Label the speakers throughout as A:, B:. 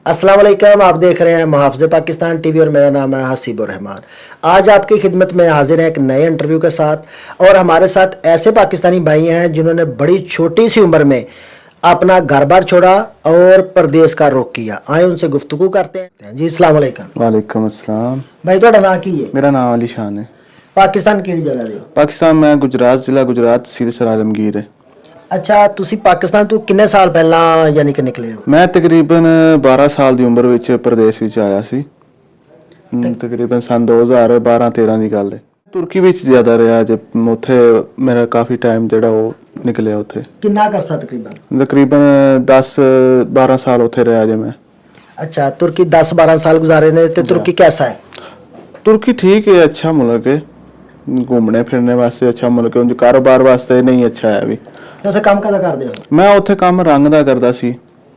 A: अस्सलाम वालेकुम, आप देख रहे हैं मुहाफ़िज़ पाकिस्तान टीवी और मेरा नाम है हसीबुर रहमान। आज आपकी खिदमत में हाजिर हैं एक नए इंटरव्यू के साथ। और हमारे साथ ऐसे पाकिस्तानी भाई हैं जिन्होंने बड़ी छोटी सी उम्र में अपना घर बार छोड़ा और परदेश का रुख किया। आए उनसे गुफ्तगू करते हैं। जी अस्सलाम वालेकुम।
B: वालेकुम अस्सलाम।
A: भाई थोड़ा नाम की है?
B: मेरा नाम अली शान है।
A: पाकिस्तान किहड़ी जगह दे हो?
B: पाकिस्तान मैं गुजरात जिला गुजरात तहसील सर आलमगीर है।
A: अच्छा, ਤੁਸੀਂ ਪਾਕਿਸਤਾਨ ਤੋਂ ਕਿੰਨੇ ਸਾਲ ਪਹਿਲਾਂ ਯਾਨੀ ਕਿ ਨਿਕਲੇ ਹੋ?
B: ਮੈਂ ਤਕਰੀਬਨ 12 ਸਾਲ ਦੀ ਉਮਰ ਵਿੱਚ ਪ੍ਰਦੇਸ਼ ਵਿੱਚ ਆਇਆ ਸੀ। ਤਕਰੀਬਨ ਸਨ 2012-13 ਦੀ ਗੱਲ ਹੈ। ਤੁਰਕੀ ਵਿੱਚ ਜ਼ਿਆਦਾ ਰਿਹਾ ਜੇ ਉੱਥੇ ਮੇਰਾ ਕਾਫੀ ਟਾਈਮ ਜਿਹੜਾ ਉਹ ਨਿਕਲਿਆ ਉੱਥੇ।
A: ਕਿੰਨਾ ਕਰਸਾ ਤਕਰੀਬਨ?
B: ਤਕਰੀਬਨ 10-12 ਸਾਲ ਉੱਥੇ ਰਿਹਾ ਜੇ ਮੈਂ।
A: अच्छा, तुर्की 10-12 साल गुजारे ने। तो तुर्की कैसा है?
B: तुर्की ठीक है, अच्छा मुल्क है, घूमने फिरने वास्ते अच्छा मुल्क है, उनके कारोबार वास्ते नहीं अच्छा है अभी।
A: ਤੇ ਉੱਥੇ ਕੰਮ ਕਦਾ ਕਰਦੇ ਹੋ?
B: ਮੈਂ ਉੱਥੇ ਕੰਮ ਰੰਗ ਦਾ ਕਰਦਾ ਸੀ।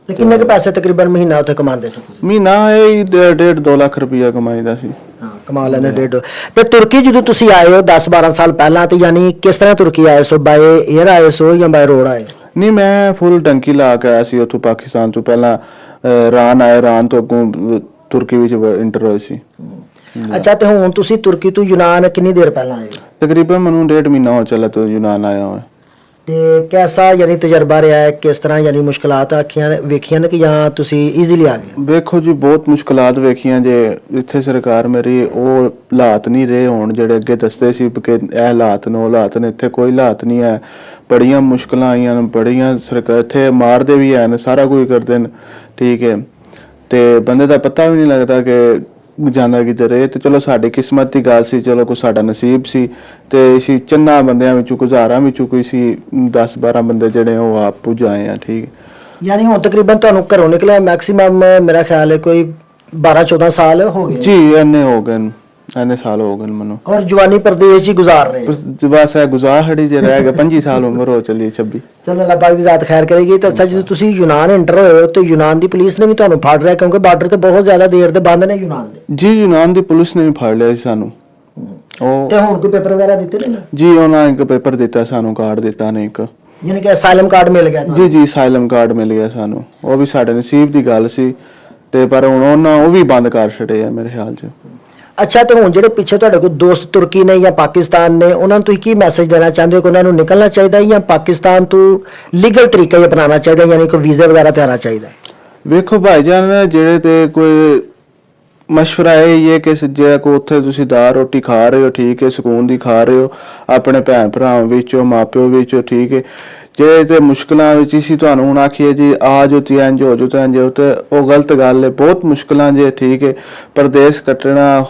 A: ਤੇ ਕਿੰਨੇ ਕੁ ਪੈਸੇ ਤਕਰੀਬਨ ਮਹੀਨਾ ਉੱਥੇ ਕਮਾਉਂਦੇ ਸੀ ਤੁਸੀਂ?
B: ਮਹੀਨਾ ਇਹ 1.5-2 ਲੱਖ ਰੁਪਇਆ ਕਮਾਈਦਾ ਸੀ।
A: ਹਾਂ, ਕਮਾ ਲੈਣੇ 1.5। ਤੇ ਤੁਰਕੀ ਜਦੋਂ ਤੁਸੀਂ ਆਏ ਹੋ 10-12 ਸਾਲ ਪਹਿਲਾਂ, ਤੇ ਯਾਨੀ ਕਿਸ ਤਰ੍ਹਾਂ ਤੁਰਕੀ ਆਏ ਸੋ? ਬਾਏ 에ਅਰ ਆਏ ਸੋ ਜਾਂ ਬਾਏ ਰੋਡ ਆਏ?
B: ਨਹੀਂ, ਮੈਂ ਫੁੱਲ ਟੰਕੀ ਲਾ ਕੇ ਆਇਆ ਸੀ ਉੱਥੋਂ ਪਾਕਿਸਤਾਨ ਤੋਂ। ਪਹਿਲਾਂ ਇਰਾਨ ਆਇਆ, ਇਰਾਨ ਤੋਂ ਅੱਗੋਂ ਤੁਰਕੀ ਵਿੱਚ ਇੰਟਰ ਹੋਏ ਸੀ।
A: ਅੱਛਾ, ਤੇ ਹੁਣ ਤੁਸੀਂ ਤੁਰਕੀ ਤੋਂ ਯੂਨਾਨ ਕਿੰਨੀ ਦੇਰ ਪਹਿਲਾਂ ਆਏ?
B: ਤਕਰੀਬਨ ਮੈਨੂੰ 1.5 ਮਹੀਨਾ ਹੋ ਚੱਲਾ ਤੋਂ ਯੂਨਾਨ ਆਇਆ ਹਾਂ।
A: ਤੇ ਕੈਸਾ ਯਾਨੀ ਤਜਰਬਾ ਰਿਹਾ ਹੈ? ਕਿਸ ਤਰ੍ਹਾਂ ਯਾਨੀ ਮੁਸ਼ਕਲਾਤ ਆਖੀਆਂ ਵੇਖੀਆਂ ਨੇ ਕਿ ਜਾਂ ਤੁਸੀਂ ਈਜ਼ੀਲੀ ਆ ਗਏ?
B: ਵੇਖੋ ਜੀ, ਬਹੁਤ ਮੁਸ਼ਕਲਾਤ ਵੇਖੀਆਂ ਜੇ। ਇੱਥੇ ਸਰਕਾਰ ਮੇਰੀ ਉਹ ਹਾਲਾਤ ਨਹੀਂ ਰਹੇ ਹੁਣ ਜਿਹੜੇ ਅੱਗੇ ਦੱਸਦੇ ਸੀ ਕਿ ਇਹ ਹਾਲਾਤ ਨੇ ਉਹ ਹਾਲਾਤ ਨੇ। ਇੱਥੇ ਕੋਈ ਹਾਲਾਤ ਨਹੀਂ ਹੈ, ਬੜੀਆਂ ਮੁਸ਼ਕਲਾਂ ਆਈਆਂ ਨੇ, ਬੜੀਆਂ ਸਰਕਾਰ ਇੱਥੇ ਮਾਰਦੇ ਵੀ ਹਨ, ਸਾਰਾ ਕੁਝ ਕਰਦੇ ਨੇ, ਠੀਕ ਹੈ। ਤੇ ਬੰਦੇ ਦਾ ਪਤਾ ਵੀ ਨਹੀਂ ਲੱਗਦਾ ਕਿ ਜਾਂਦਾ ਕਿਧਰ ਹੈ। ਤੇ ਚਲੋ ਸਾਡੀ ਕਿਸਮਤ ਦੀ ਗੱਲ ਸੀ, ਚਲੋ ਕੋਈ ਸਾਡਾ ਨਸੀਬ ਸੀ। ਤੇ ਅਸੀਂ ਚੰਨਾ ਬੰਦਿਆਂ ਵਿੱਚੋਂ ਗੁਜ਼ਾਰਾਂ ਵਿੱਚੋਂ ਕੋਈ ਸੀ 10-12 ਬੰਦੇ ਜਿਹੜੇ ਉਹ ਆਪ ਪੁੱਜ ਆਏ ਆ, ਠੀਕ।
A: ਯਾਨੀ ਹੁਣ ਤਕਰੀਬਨ ਤੁਹਾਨੂੰ ਘਰੋਂ ਨਿਕਲਿਆ ਮੈਕਸਿਮਮ ਮੇਰਾ ਖਿਆਲ ਹੈ ਕੋਈ 12-14 ਸਾਲ ਹੋ ਗਏ
B: ਜੀ। ਇੰਨੇ ਹੋ ਗਏ, ਇੰਨੇ ਸਾਲ ਹੋ ਗਏ ਮੈਨੂੰ।
A: ਔਰ ਜਵਾਨੀ ਪ੍ਰਦੇਸ਼ ਹੀ ਗੁਜ਼ਾਰ ਰਹੇ?
B: ਬਸ ਇਹ ਗੁਜ਼ਾਰ ਹੜੀ ਜੇ ਰਹਿ ਗਿਆ। 25 ਸਾਲ ਉਮਰ ਹੋ ਚੱਲੀ, 26।
A: ਚਲੋ ਅੱਲਾਹ ਪਾਕ ਦੀ ਜ਼ਾਤ ਖੈਰ ਕਰੇਗੀ। ਤਾਂ ਅੱਛਾ, ਜਦੋਂ ਤੁਸੀਂ ਯੂਨਾਨ ਐਂਟਰ ਹੋਏ ਹੋ ਤੇ ਯੂਨਾਨ ਦੀ ਪੁਲਿਸ ਨੇ ਵੀ ਤੁਹਾਨੂੰ ਫੜ ਲਿਆ? ਕਿਉਂਕਿ ਬਾਰਡਰ ਤੇ ਬਹੁਤ ਜ਼ਿਆਦਾ ਦੇਰ ਦੇ ਬੰਦ ਨੇ ਯੂਨਾਨ ਦੇ।
B: ਜੀ, ਯੂਨਾਨ ਦੀ ਪੁਲਿਸ ਨੇ ਵੀ ਫੜ ਲਿਆ ਸੀ ਸਾਨੂੰ। ਉਹ
A: ਤੇ ਹੁਣ ਕੋਈ ਪੇਪਰ ਵਗੈਰਾ ਦਿੱਤੇ ਨੇ?
B: ਜੀ, ਉਹਨਾਂ ਇੱਕ ਪੇਪਰ ਦਿੱਤਾ ਸਾਨੂੰ, ਕਾਰਡ ਦਿੱਤਾ ਨੇ ਇੱਕ,
A: ਯਾਨੀ ਕਿ ਅਸਾਈਲਮ ਕਾਰਡ ਮਿਲ ਗਿਆ ਤੁਹਾਨੂੰ?
B: ਜੀ, ਅਸਾਈਲਮ ਕਾਰਡ ਮਿਲ ਗਿਆ ਸਾਨੂੰ। ਉਹ ਵੀ ਸਾਡੇ ਨਸੀਬ ਦੀ ਗੱਲ ਸੀ ਤੇ ਪਰ ਹੁਣ ਉਹਨਾਂ ਉਹ ਵੀ ਬੰਦ ਕਰ ਛੱਡੇ ਆ ਮੇਰੇ ਖਿਆਲ 'ਚ।
A: ਅੱਛਾ, ਤੇ ਹੁਣ ਜਿਹੜੇ ਪਿੱਛੇ ਤੁਹਾਡੇ ਕੋਲ ਦੋਸਤ ਤੁਰਕੀ ਨੇ ਜਾਂ ਪਾਕਿਸਤਾਨ ਨੇ, ਉਹਨਾਂ ਨੂੰ ਤੁਸੀਂ ਕੀ ਮੈਸੇਜ ਦੇਣਾ ਚਾਹੁੰਦੇ ਹੋ ਕਿ ਉਹਨਾਂ ਨੂੰ ਨਿਕਲਣਾ ਚਾਹੀਦਾ ਜਾਂ ਪਾਕਿਸਤਾਨ ਤੋਂ ਲੀਗਲ ਤਰੀਕਾ ਹੀ ਅਪਣਾਉਣਾ ਚਾਹੀਦਾ, ਯਾਨੀ ਕੋਈ ਵੀਜ਼ੇ ਵਗੈਰਾ ਤੇ ਆਉਣਾ ਚਾਹੀਦਾ?
B: ਵੇਖੋ ਭਾਈਜਾਨ, ਜਿਹੜੇ ਤੇ ਕੋਈ ਮਸ਼ਵਰਾ ਇਹ ਕਿ ਜੇ ਕੋ ਉੱਥੇ ਤੁਸੀਂ ਦਾਲ ਰੋਟੀ ਖਾ ਰਹੇ ਹੋ, ਠੀਕ ਹੈ, ਸਕੂਨ ਦੀ ਖਾ ਰਹੇ ਹੋ, ਆਪਣੇ ਭੈਣ ਭਰਾਵਾਂ ਵਿੱਚੋਂ, ਮਾਪਿਓ ਵਿੱਚੋਂ, ਠੀਕ ਹੈ। ਜੇ ਤੇ ਮੁਸ਼ਕਲਾਂ ਵਿੱਚ ਸੀ ਤੁਹਾਨੂੰ ਹੁਣ ਆਖੀਏ ਜੀ ਆ ਜੋ ਤੇ ਇੰਜ ਹੋ ਜੋ ਤੇ ਇੰਜ ਹੋ, ਤੇ ਉਹ ਗਲਤ ਗੱਲ ਹੈ। ਬਹੁਤ ਮੁਸ਼ਕਲਾਂ ਜੇ, ਠੀਕ ਹੈ। ਪਰਦੇਸ ਕੱਟਣਾ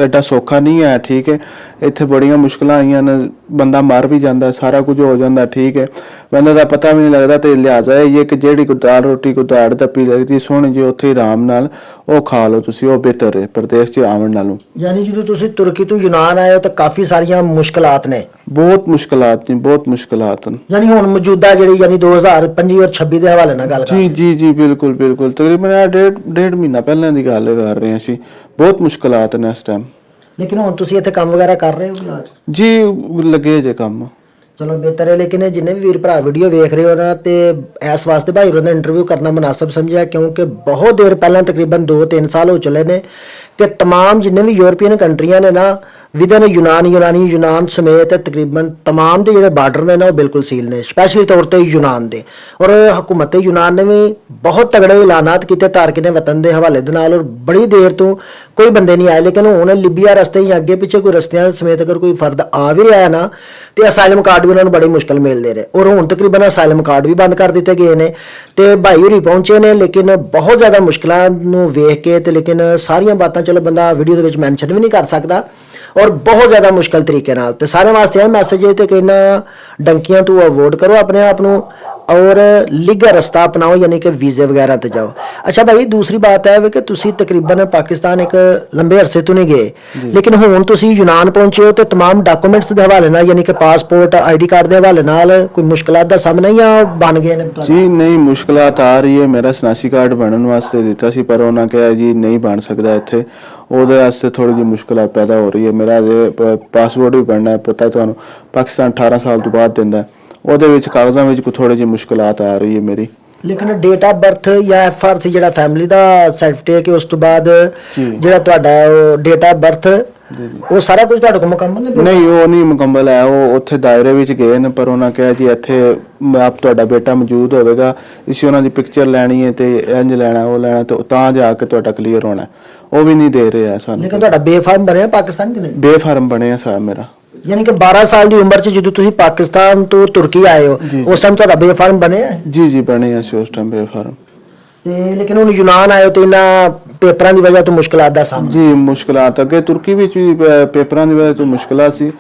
B: ਐਡਾ ਸੌਖਾ ਨਹੀਂ ਹੈ, ਠੀਕ ਹੈ। ਇੱਥੇ ਬੜੀਆਂ ਮੁਸ਼ਕਲਾਂ ਆਈਆਂ ਨੇ, ਬੰਦਾ ਮਰ ਵੀ ਜਾਂਦਾ, ਸਾਰਾ ਕੁਝ ਹੋ ਜਾਂਦਾ, ਠੀਕ ਹੈ। ਬੰਦੇ ਦਾ ਪਤਾ ਵੀ ਨਹੀਂ ਲੱਗਦਾ। ਤੇ ਲਿਹਾਜ਼ਾ ਇਹ ਕਿ ਜਿਹੜੀ ਕੋਈ ਦਾਲ ਰੋਟੀ ਕੋਈ ਦਾੜ ਦੱਪੀ ਲੱਗਦੀ ਸੋਹਣੀ ਜੀ ਉੱਥੇ ਆਰਾਮ ਨਾਲ ਉਹ ਖਾ ਲਓ ਤੁਸੀਂ, ਉਹ ਬਿਹਤਰ ਹੈ ਪਰਦੇਸ 'ਚ ਆਉਣ ਨਾਲੋਂ।
A: ਯਾਨੀ ਜਦੋਂ ਤੁਸੀਂ ਤੁਰਕੀ ਤੋਂ ਯੂਨਾਨ ਆਏ ਹੋ ਤਾਂ ਕਾਫੀ ਸਾਰੀਆਂ ਮੁਸ਼ਕਲਾਤ ਨੇ? ਬਹੁਤ
B: ਮੁਸ਼ਕਲਾਤ ਨੇ, ਬਹੁਤ ਮੁਸ਼ਕਲਾਤ ਨੇ।
A: ਯਾਨੀ ਹੁਣ ਮੌਜੂਦਾ ਜਿਹੜੀ ਯਾਨੀ 2025 ਔਰ 26 ਦੇ ਹਵਾਲੇ ਨਾਲ ਗੱਲ ਕਰ
B: ਜੀ ਜੀ ਜੀ, ਬਿਲਕੁਲ ਬਿਲਕੁਲ। ਤਕਰੀਬਨ ਡੇਢ ਮਹੀਨਾ ਪਹਿਲਾਂ ਦੀ ਗੱਲ ਕਰ ਰਹੇ ਸੀ। ਬਹੁਤ ਮੁਸ਼ਕਲਾਤ ਨੇ ਇਸ ਟਾਈਮ।
A: ਲੇਕਿਨ ਹੁਣ ਤੁਸੀਂ ਇੱਥੇ ਕੰਮ ਵਗੈਰਾ ਕਰ ਰਹੇ ਹੋ?
B: ਜੀ, ਲੱਗੇ ਜੇ ਕੰਮ।
A: ਚਲੋ ਬਿਹਤਰ ਹੈ। ਲੇਕਿਨ ਜਿੰਨੇ ਵੀ ਵੀਰ ਭਰਾ ਵੀਡੀਓ ਵੇਖ ਰਹੇ ਹੋ ਨਾ, ਤੇ ਇਸ ਵਾਸਤੇ ਭਾਈ ਹੋਰਾਂ ਦਾ ਇੰਟਰਵਿਊ ਕਰਨਾ ਮੁਨਾਸਬ ਸਮਝਿਆ, ਕਿਉਂਕਿ ਬਹੁਤ ਦੇਰ ਪਹਿਲਾਂ ਤਕਰੀਬਨ 2-3 ਸਾਲ ਹੋ ਚੁੱਲੇ ਨੇ ਕਿ ਤਮਾਮ ਜਿੰਨੇ ਵੀ ਯੂਰਪੀਅਨ ਕੰਟਰੀਆਂ ਨੇ ਨਾ ਵਿਦਨ ਯੂਨਾਨ ਸਮੇਤ ਤਕਰੀਬਨ ਤਮਾਮ ਦੇ ਜਿਹੜੇ ਬਾਰਡਰ ਨੇ ਨਾ ਉਹ ਬਿਲਕੁਲ ਸੀਲ ਨੇ, ਸਪੈਸ਼ਲੀ ਤੌਰ ਤੇ ਯੂਨਾਨ ਦੇ। ਔਰ ਹਕੂਮਤ ਯੂਨਾਨ ਨੇ ਵੀ ਬਹੁਤ ਤਗੜੇ ਐਲਾਨਾਤ ਕੀਤੇ ਤਾਰਕਿਨ ਵਤਨ ਦੇ ਹਵਾਲੇ ਦੇ ਨਾਲ, ਔਰ ਬੜੀ ਦੇਰ ਤੋਂ ਕੋਈ ਬੰਦੇ ਨਹੀਂ ਆਏ। ਲੇਕਿਨ ਹੁਣ ਲਿਬੀਆ ਰਸਤੇ ਜਾਂ ਅੱਗੇ ਪਿੱਛੇ ਕੋਈ ਰਸਤਿਆਂ ਸਮੇਤ ਅਗਰ ਕੋਈ ਫਰਦ ਆ ਵੀ ਰਿਹਾ ਨਾ ਤੇ ਅਸਾਈਲਮ ਕਾਰਡ ਵੀ ਉਹਨਾਂ ਨੂੰ ਬੜੀ ਮੁਸ਼ਕਲ ਮਿਲਦੇ ਰਹੇ। ਔਰ ਹੁਣ ਤਕਰੀਬਨ ਅਸਾਈਲਮ ਕਾਰਡ ਵੀ ਬੰਦ ਕਰ ਦਿੱਤੇ ਗਏ ਨੇ। ਤੇ ਭਾਈ ਹੋਰੀ ਪਹੁੰਚੇ ਨੇ, ਲੇਕਿਨ ਬਹੁਤ ਜ਼ਿਆਦਾ ਮੁਸ਼ਕਲਾਂ ਨੂੰ ਵੇਖ ਕੇ ਤੇ ਲੇਕਿਨ ਸਾਰੀਆਂ ਬਾਤਾਂ ਚਲੋ ਬੰਦਾ ਵੀਡੀਓ ਦੇ ਵਿੱਚ ਮੈਂਸ਼ਨ ਵੀ ਨਹੀਂ ਕਰ ਸਕਦਾ, ਔਰ ਬਹੁਤ ਜ਼ਿਆਦਾ ਮੁਸ਼ਕਲ ਤਰੀਕੇ ਨਾਲ। ਤੇ ਸਾਰਿਆਂ ਵਾਸਤੇ ਇਹ ਮੈਸੇਜ ਹੈ ਤੇ ਕਿ ਇਹਨਾਂ ਡੰਕੀਆਂ ਤੋਂ ਅਵੋਇਡ ਕਰੋ ਆਪਣੇ ਆਪ ਨੂੰ और लीगल रस्ता अपनाओ, यानी कि वीज़े वगैरह ते जाओ। अच्छा भाई, दूसरी बात है कि तुसी तकरीबन पाकिस्तान एक लंबे अरसे तो नहीं गए, लेकिन हुण तुसी यूनान पहुंचे हो तो तमाम डॉक्यूमेंट्स दे हवाले नाल, यानी कि पासपोर्ट ID कार्ड दे हवाले नाल कोई मुश्किलात दा सामना या बन गए ने?
B: जी नहीं, मुश्किलात आ रही है। मेरा शनासी कार्ड बनने वास्ते दिता सी पर उन्होंने कहा जी नहीं बन सकता इत्थे, ਉਹਦੇ ਵਾਸਤੇ ਥੋੜੀ ਜਿਹੀ ਮੁਸ਼ਕਲ ਪੈਦਾ ਹੋ ਰਹੀ ਹੈ। ਮੇਰਾ ਪਾਸਪੋਰਟ ਵੀ ਬਣਨਾ ਹੈ, ਪਤਾ ਤੁਹਾਨੂੰ ਪਾਕਿਸਤਾਨ 18 ਸਾਲ ਤੋਂ ਬਾਅਦ ਦਿੰਦਾ, ਉਹਦੇ ਵਿੱਚ ਕਾਗਜ਼ਾਂ ਵਿੱਚ ਕੋਈ ਥੋੜੀ ਜਿਹੀ ਮੁਸ਼ਕਲਾਤ ਆ ਰਹੀ ਹੈ ਮੇਰੀ।
A: ਲੇਕਿਨ ਡੇਟ ਆਫ ਬਰਥ ਜਾਂ ਐਫਆਰਸੀ ਜਿਹੜਾ ਫੈਮਿਲੀ ਦਾ ਸਰਟੀਫਿਕੇਟ ਉਸ ਤੋਂ ਬਾਅਦ
B: ਜੀ।
A: ਜਿਹੜਾ ਤੁਹਾਡਾ ਉਹ ਡੇਟ ਆਫ ਬਰਥ
B: ਜੀ ਜੀ।
A: ਉਹ ਸਾਰਾ ਕੁਝ ਤੁਹਾਡੇ ਕੋਲ ਮੁਕੰਮਲ ਹੈ?
B: ਨਹੀਂ, ਉਹ ਨਹੀਂ ਮੁਕੰਮਲ ਹੈ। ਉਹ ਉੱਥੇ ਦਾਇਰੇ ਵਿੱਚ ਗਏ ਨੇ, ਪਰ ਉਹਨਾਂ ਕਿਹਾ ਜੀ ਇੱਥੇ ਆਪ ਤੁਹਾਡਾ ਬੇਟਾ ਮੌਜੂਦ ਹੋਵੇਗਾ, ਅਸੀਂ ਉਹਨਾਂ ਦੀ ਪਿਕਚਰ ਲੈਣੀ ਹੈ ਤੇ ਇੰਜ ਲੈਣਾ ਉਹ ਲੈਣਾ, ਤੇ ਤਾਂ ਜਾ ਕੇ ਤੁਹਾਡਾ ਕਲੀਅਰ ਹੋਣਾ। ਉਹ ਵੀ ਨਹੀਂ ਦੇ ਰਹੇ ਆ ਸਾਨੂੰ।
A: ਲੇਕਿਨ ਤੁਹਾਡਾ ਬੇਫਾਰਮ ਬਣਿਆ ਪਾਕਿਸਤਾਨ ਕਿ ਨਹੀਂ?
B: ਬੇਫਾਰਮ ਬਣਿਆ ਸਾਹਿਬ ਮੇਰਾ।
A: ਯਾਨੀ ਕਿ 12 ਸਾਲ ਦੀ ਉਮਰ 'ਚ ਜਦੋਂ ਤੁਸੀਂ ਪਾਕਿਸਤਾਨ ਤੋਂ ਤੁਰਕੀ ਆਏ ਹੋ
B: ਜੀ।
A: ਉਸ ਟਾਈਮ ਤੁਹਾਡਾ ਬੇਫਾਰਮ ਬਣਿਆ ਹੈ?
B: ਜੀ ਜੀ, ਬਣਿਆ ਸੀ ਉਸ ਟਾਈਮ ਬੇਫਾਰਮ।
A: ਤੇ ਲੇਕਿਨ ਹੁਣ ਯੂਨਾਨ ਆਏ ਹੋ ਤੇ ਇਹਨਾਂ ਪੇਪਰਾਂ ਦੀ ਵਜ੍ਹਾ ਤੋਂ ਮੁਸ਼ਕਲਾਂ ਦਾ ਸਾਹਮਣਾ?
B: ਜੀ, ਮੁਸ਼ਕਲਾਤ ਅੱਗੇ ਤੁਰਕੀ ਵਿੱਚ ਵੀ ਪੇਪਰਾਂ ਦੀ ਵਜ੍ਹਾ ਤੋਂ ਮੁਸ਼ਕਲਾਂ ਸੀ।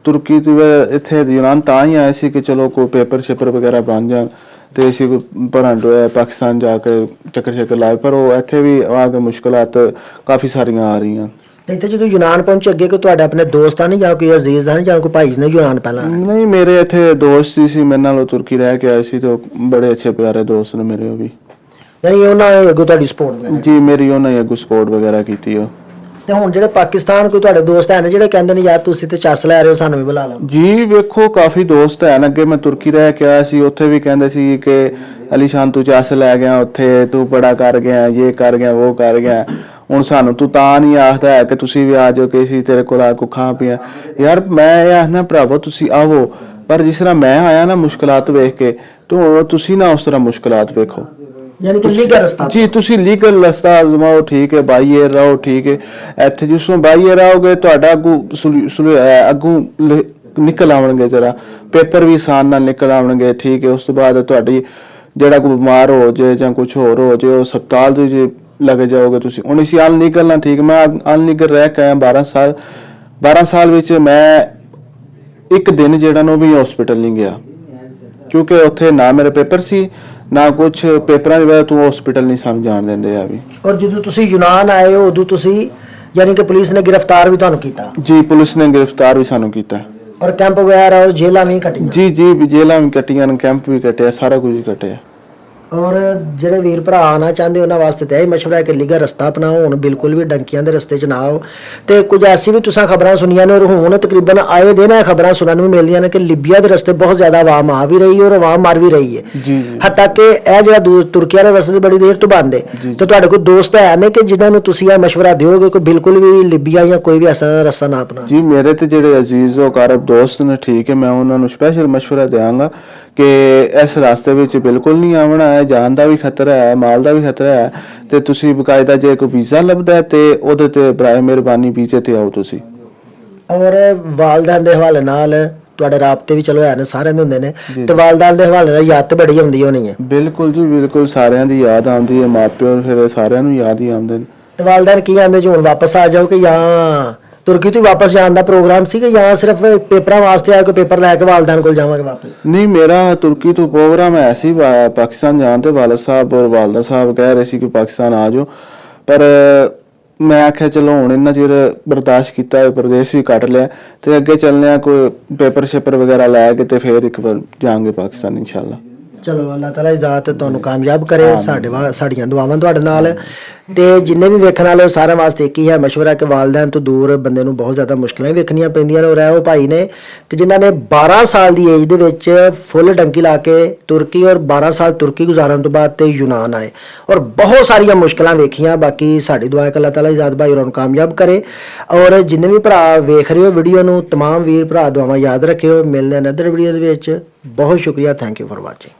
B: ਤੁਰਕੀ ਦੀ ਇੱਥੇ ਯੂਨਾਨ ਤਾਂ ਹੀ ਆਏ ਸੀ ਕਿ ਚਲੋ ਕੋਈ ਪੇਪਰ ਸ਼ੇਪਰ ਵਗੈਰਾ ਬਣ ਜਾਣ ਤੇ ਅਸੀਂ ਕੋਈ ਭਰਨ ਡੋਇਆ ਪਾਕਿਸਤਾਨ ਜਾ ਕੇ ਚੱਕਰ ਲਾਏ, ਪਰ ਉਹ ਇੱਥੇ ਵੀ ਆ ਕੇ ਮੁਸ਼ਕਲਾਤ ਕਾਫੀ ਸਾਰੀਆਂ ਆ ਰਹੀਆਂ।
A: ਤੇ ਇੱਥੇ ਜਦੋਂ ਯੂਨਾਨ ਪਹੁੰਚੇ ਅੱਗੇ ਕਿ ਤੁਹਾਡੇ ਆਪਣੇ ਦੋਸਤ ਹਨ ਜਾਂ ਕੋਈ ਅਜ਼ੀਜ਼ ਹਨ ਜਾਂ ਕੋਈ ਭਾਈ ਨੇ ਯੂਨਾਨ ਪਹਿਲਾਂ?
B: ਨਹੀਂ, ਮੇਰੇ ਇੱਥੇ ਦੋਸਤ ਸੀ ਮੇਰੇ ਨਾਲ, ਉਹ ਤੁਰਕੀ ਰਹਿ ਕੇ ਆਏ ਸੀ ਤੇ ਉਹ ਬੜੇ ਅੱਛੇ ਪਿਆਰੇ ਦੋਸਤ ਨੇ ਮੇਰੇ। ਉਹ ਵੀ
A: ਯਾਨੀ ਉਹਨਾਂ ਨੇ ਅੱਗੋਂ ਤੁਹਾਡੀ ਸਪੋਰਟ?
B: ਜੀ, ਮੇਰੀ ਉਹਨਾਂ ਨੇ ਅੱਗੋਂ ਸਪੋਰਟ ਵਗੈਰਾ ਕੀਤੀ। ਉਹ
A: ਤੇ ਹੁਣ ਜਿਹੜੇ ਪਾਕਿਸਤਾਨ ਕੋਈ ਤੁਹਾਡੇ ਦੋਸਤ ਹਨ ਜਿਹੜੇ ਕਹਿੰਦੇ ਨੇ ਯਾਰ ਤੁਸੀਂ ਤੇ ਚੱਸ ਲੈ ਰਹੇ ਹੋ, ਸਾਨੂੰ ਵੀ ਬੁਲਾ ਲਓ?
B: ਜੀ ਵੇਖੋ, ਕਾਫੀ ਦੋਸਤ ਹਨ। ਅੱਗੇ ਮੈਂ ਤੁਰਕੀ ਰਹਿ ਕੇ ਆਇਆ ਸੀ, ਉੱਥੇ ਵੀ ਕਹਿੰਦੇ ਸੀ ਕਿ ਅਲੀਸ਼ਾਨ ਤੂੰ ਚੱਸ ਲੈ ਗਿਆ, ਉੱਥੇ ਤੂੰ ਬੜਾ ਕਰ ਗਿਆ, ਇਹ ਕਰ ਗਿਆ, ਉਹ ਕਰ ਗਿਆ। ਹੁਣ ਸਾਨੂੰ ਤੂੰ ਤਾਂ ਨਹੀਂ ਆਖਦਾ ਹੈ ਕਿ ਤੁਸੀਂ ਵੀ ਆ ਜਾਓ ਕਿ ਅਸੀਂ ਤੇਰੇ ਕੋਲ ਆ ਕੋ ਖਾ ਪੀਆ। ਯਾਰ ਮੈਂ ਇਹ ਆਖਣਾ ਭਰਾਵੋ ਤੁਸੀਂ ਆਵੋ, ਪਰ ਜਿਸ ਤਰ੍ਹਾਂ ਮੈਂ ਆਇਆ ਨਾ ਮੁਸ਼ਕਲਾਤ ਵੇਖ ਕੇ, ਤਾਂ ਤੁਸੀਂ ਨਾ ਉਸ ਤਰ੍ਹਾਂ ਮੁਸ਼ਕਲਾਤ ਵੇਖੋ।
A: ਯਾਨੀ ਕਿ ਲੀਗਲ ਰਸਤਾ?
B: ਜੀ, ਤੁਸੀਂ ਲੀਗਲ ਰਸਤਾ ਅਜ਼ਮਾਓ, ਠੀਕ ਹੈ, ਬਾਈਏ ਰਹੋ, ਠੀਕ ਹੈ। ਇੱਥੇ ਜਿਸ ਨੂੰ ਬਾਈਏ ਰਹੋਗੇ ਤੁਹਾਡਾ ਅੱਗੂ ਨਿਕਲ ਆਉਣਗੇ, ਜਰਾ ਪੇਪਰ ਵੀ ਆਸਾਨ ਨਾਲ ਨਿਕਲ ਆਉਣਗੇ, ਠੀਕ ਹੈ। ਉਸ ਤੋਂ ਬਾਅਦ ਤੁਹਾਡੀ ਜਿਹੜਾ ਕੋਈ ਬਿਮਾਰ ਹੋ ਜਾਏ ਜਾਂ ਕੁਝ ਹੋਰ ਹੋ ਜਾਏ ਉਹ ਹਸਪਤਾਲ ਦੇ ਵਿੱਚ ਲੱਗ ਜਾਓਗੇ ਤੁਸੀਂ। ਹੁਣ ਅਸੀਂ ਅਨਲੀਗਲ ਨਾ, ਠੀਕ, ਮੈਂ ਅਨਲੀਗਲ ਰਹਿ ਕੇ ਆਇਆ 12 ਸਾਲ ਵਿੱਚ ਮੈਂ ਇੱਕ ਦਿਨ ਜਿਹੜਾ ਨੂੰ ਵੀ ਹਸਪੀਟਲ ਨਹੀਂ ਗਿਆ, ਕਿਉਂਕਿ ਉੱਥੇ ਨਾ ਮੇਰੇ ਪੇਪਰ ਸੀ ਨਾ ਕੁਝ। ਪੇਪਰਾਂ ਦੀ ਵਜ੍ਹਾ ਤੋਂ ਹਸਪੀਟਲ ਨਹੀਂ ਸਾਨੂੰ ਜਾਣ ਦਿੰਦੇ ਆ ਵੀ।
A: ਔਰ ਜਦੋਂ ਤੁਸੀਂ ਯੂਨਾਨ ਆਏ ਹੋ ਉਦੋਂ ਤੁਸੀਂ ਯਾਨੀ ਕਿ ਪੁਲਿਸ ਨੇ ਗ੍ਰਿਫਤਾਰ ਵੀ ਤੁਹਾਨੂੰ ਕੀਤਾ?
B: ਜੀ, ਪੁਲਿਸ ਨੇ ਗ੍ਰਿਫਤਾਰ ਵੀ ਸਾਨੂੰ ਕੀਤਾ।
A: ਔਰ ਕੈਂਪ ਵਗੈਰਾ ਔਰ ਜੇਲਾਂ ਵੀ ਕੱਟੀਆਂ?
B: ਜੀ ਜੀ, ਜੇਲਾਂ ਵੀ ਕੱਟੀਆਂ, ਕੈਂਪ ਵੀ ਕੱਟਿਆ, ਸਾਰਾ ਕੁਝ ਹੀ ਕੱਟਿਆ।
A: ਔਰ ਜਿਹੜੇ ਵੀਰ ਭਰਾ ਆਉਣਾ ਚਾਹੁੰਦੇ ਉਹਨਾਂ ਵਾਸਤੇ ਤੇ ਇਹ ਮਸ਼ਵਰਾ ਹੈ ਕਿ ਲੀਗਲ ਰਸਤਾ ਅਪਣਾਓ, ਹੁਣ ਬਿਲਕੁਲ ਵੀ ਡੰਕੀਆਂ ਦੇ ਰਸਤੇ 'ਚ ਨਾ ਆਓ। ਤੇ ਕੁਝ ਐਸੀ ਵੀ ਤੁਸੀਂ ਖਬਰਾਂ ਸੁਣੀਆਂ ਨੇ ਔਰ ਹੁਣ ਤਕਰੀਬਨ ਆਏ ਦਿਨ ਇਹ ਖਬਰਾਂ ਸੁਣਨ ਨੂੰ ਮਿਲਦੀਆਂ ਨੇ ਕਿ ਲਿਬੀਆ ਦੇ ਰਸਤੇ ਬਹੁਤ ਜ਼ਿਆਦਾ ਆਵਾਮ ਆ ਵੀ ਰਹੀ ਹੈ ਔਰ ਆਵਾਮ ਮਰ ਵੀ ਰਹੀ ਹੈ।
B: ਜੀ ਜੀ,
A: ਹੱਤਾ ਕਿ ਇਹ ਜਿਹੜਾ ਤੁਰਕੀਆ ਦੇ ਰਸਤੇ ਬੜੀ ਦੇਰ ਤੋਂ ਬੰਦ ਹੈ। ਤੇ ਤੁਹਾਡੇ ਕੋਲ ਦੋਸਤ ਹੈ ਨੇ ਕਿ ਜਿਨ੍ਹਾਂ ਨੂੰ ਤੁਸੀਂ ਇਹ ਮਸ਼ਵਰਾ ਦਿਓਗੇ ਕਿ ਬਿਲਕੁਲ ਵੀ ਲਿਬੀਆ ਜਾਂ ਕੋਈ ਵੀ ਐਸਾ ਰਸਤਾ ਨਾ ਅਪਣਾ?
B: ਜੀ, ਮੇਰੇ ਤੇ ਜਿਹੜੇ ਅਜ਼ੀਜ਼ ਉਹ ਕਾਰਬ ਦੋਸਤ ਨੇ, ਠੀਕ ਹੈ, ਮੈਂ ਉਹਨਾਂ ਨੂੰ ਸਪੈਸ਼ਲ ਮਸ਼ਵਰਾ ਦਿਆਂਗਾ ਕਿ ਇਸ ਰਸਤੇ ਵਿੱਚ ਬਿਲਕੁਲ ਨਹੀਂ ਆਉਣਾ ਹੈ। ਜਾਨ ਦਾ ਵੀ ਖਤਰਾ ਹੈ, ਮਾਲ ਦਾ ਵੀ ਖਤਰਾ ਹੈ, ਤੇ ਤੁਸੀਂ ਬਕਾਇਦਾ ਜੇ ਕੋਈ ਵੀਜ਼ਾ ਲੱਭਦਾ ਹੈ ਤੇ ਉਹਦੇ ਤੇ ਬਰਾਏ ਮਿਹਰਬਾਨੀ ਵੀਜ਼ੇ ਤੇ ਆਓ ਤੁਸੀਂ।
A: ਔਰ ਵਾਲਦਾਨ ਦੇ ਹਵਾਲੇ ਨਾਲ ਤੁਹਾਡੇ ਰਾਬਤੇ ਵੀ ਚਲੋ ਹੈ ਨੇ, ਸਾਰਿਆਂ ਦੇ ਹੁੰਦੇ ਨੇ, ਤੇ ਵਾਲਦਾਨ ਦੇ ਹਵਾਲੇ ਨਾਲ ਯਾਦ ਤੇ ਬੜੀ ਹੁੰਦੀ ਹੋਣੀ ਹੈ?
B: ਬਿਲਕੁਲ ਜੀ, ਬਿਲਕੁਲ ਸਾਰਿਆਂ ਦੀ ਯਾਦ ਆਉਂਦੀ ਹੈ, ਮਾਪਿਓ ਫਿਰ ਸਾਰਿਆਂ ਨੂੰ ਯਾਦ ਹੀ ਆਉਂਦੇ ਨੇ।
A: ਤੇ ਵਾਲਦਾਨ ਕੀ ਆਂਦੇ ਜੀ ਹੁਣ ਵਾਪਸ ਆ ਜਾਓ ਕਿ ਜਾਂ ਤੁਰਕੀ ਤੋਂ ਵਾਪਸ ਜਾਣ ਦਾ ਪ੍ਰੋਗਰਾਮ ਸੀ ਕਿ ਜਾਂ ਸਿਰਫ ਪੇਪਰਾਂ ਵਾਸਤੇ ਆਏ ਕਿ ਪੇਪਰ ਲੈ ਕੇ ਵਾਲਦਾਨ ਕੋਲ ਜਾਵਾਂਗੇ ਵਾਪਸ?
B: ਨਹੀਂ, ਮੇਰਾ ਤੁਰਕੀ ਤੋਂ ਪ੍ਰੋਗਰਾਮ ਹੈ ਸੀ ਪਾਕਿਸਤਾਨ ਜਾਣ ਤੇ। ਵਾਲਦ ਸਾਹਿਬ ਔਰ ਵਾਲਦਾ ਸਾਹਿਬ ਕਹਿ ਰਹੇ ਸੀ ਕਿ ਪਾਕਿਸਤਾਨ ਆ ਜਾਓ, ਪਰ ਮੈਂ ਆਖਿਆ ਚਲੋ ਹੁਣ ਇੰਨਾ ਚਿਰ ਬਰਦਾਸ਼ਤ ਕੀਤਾ, ਪ੍ਰਦੇਸ਼ ਵੀ ਕੱਟ ਲਿਆ ਤੇ ਅੱਗੇ ਚੱਲਨੇ ਆ, ਕੋਈ ਪੇਪਰ ਸ਼ੇਪਰ ਵਗੈਰਾ ਲੈ ਕੇ ਤੇ ਫਿਰ ਇੱਕ ਵਾਰ ਜਾਵਾਂਗੇ ਪਾਕਿਸਤਾਨ ਇਨਸ਼ਾਅੱਲਾ।
A: ਚਲੋ ਅੱਲਾਹ ਤਾਲਾ ਇਜਾਜ਼ਤ ਤੁਹਾਨੂੰ ਕਾਮਯਾਬ ਕਰੇ। ਸਾਡੀਆਂ ਦੁਆਵਾਂ ਤੁਹਾਡੇ ਨਾਲ। ਤੇ ਜਿੰਨੇ ਵੀ ਵੇਖਣ ਵਾਲੇ ਸਾਰਿਆਂ ਵਾਸਤੇ ਇੱਕ ਹੀ ਹੈ ਮਸ਼ਵਰਾ ਕਿ ਵਾਲਿदैन ਤੋਂ ਦੂਰ ਬੰਦੇ ਨੂੰ ਬਹੁਤ ਜ਼ਿਆਦਾ ਮੁਸ਼ਕਲਾਂ ਵੇਖਣੀਆਂ ਪੈਂਦੀਆਂ ਨੇ। ਔਰ ਉਹ ਭਾਈ ਨੇ ਕਿ ਜਿਨ੍ਹਾਂ ਨੇ 12 ਸਾਲ ਦੀ ਏਜ ਦੇ ਵਿੱਚ ਫੁੱਲ ਡੰਕੀ ਲਾ ਕੇ ਤੁਰਕੀ ਔਰ 12 ਸਾਲ ਤੁਰਕੀ ਗੁਜ਼ਾਰਨ ਤੋਂ ਬਾਅਦ ਤੇ ਯੂਨਾਨ ਆਏ ਔਰ ਬਹੁਤ ਸਾਰੀਆਂ ਮੁਸ਼ਕਲਾਂ ਵੇਖੀਆਂ। ਬਾਕੀ ਸਾਡੀ ਦੁਆ ਹੈ ਕਿ ਅੱਲਾਹ ਤਾਲਾ ਇਜਾਜ਼ਤ ਭਾਈ ਹੋਰਾਂ ਨੂੰ ਕਾਮਯਾਬ ਕਰੇ। ਔਰ ਜਿੰਨੇ ਵੀ ਭਰਾ ਵੇਖ ਰਹੇ ਹੋ ਵੀਡੀਓ ਨੂੰ, तमाम ਵੀਰ ਭਰਾ ਦੁਆਵਾਂ ਯਾਦ ਰੱਖਿਓ। ਮਿਲਦੇ ਹਾਂ ਅਨਦਰ ਵੀਡੀਓ ਦੇ ਵਿੱਚ। ਬਹੁਤ ਸ਼ੁਕਰੀਆ। Thank you for watching.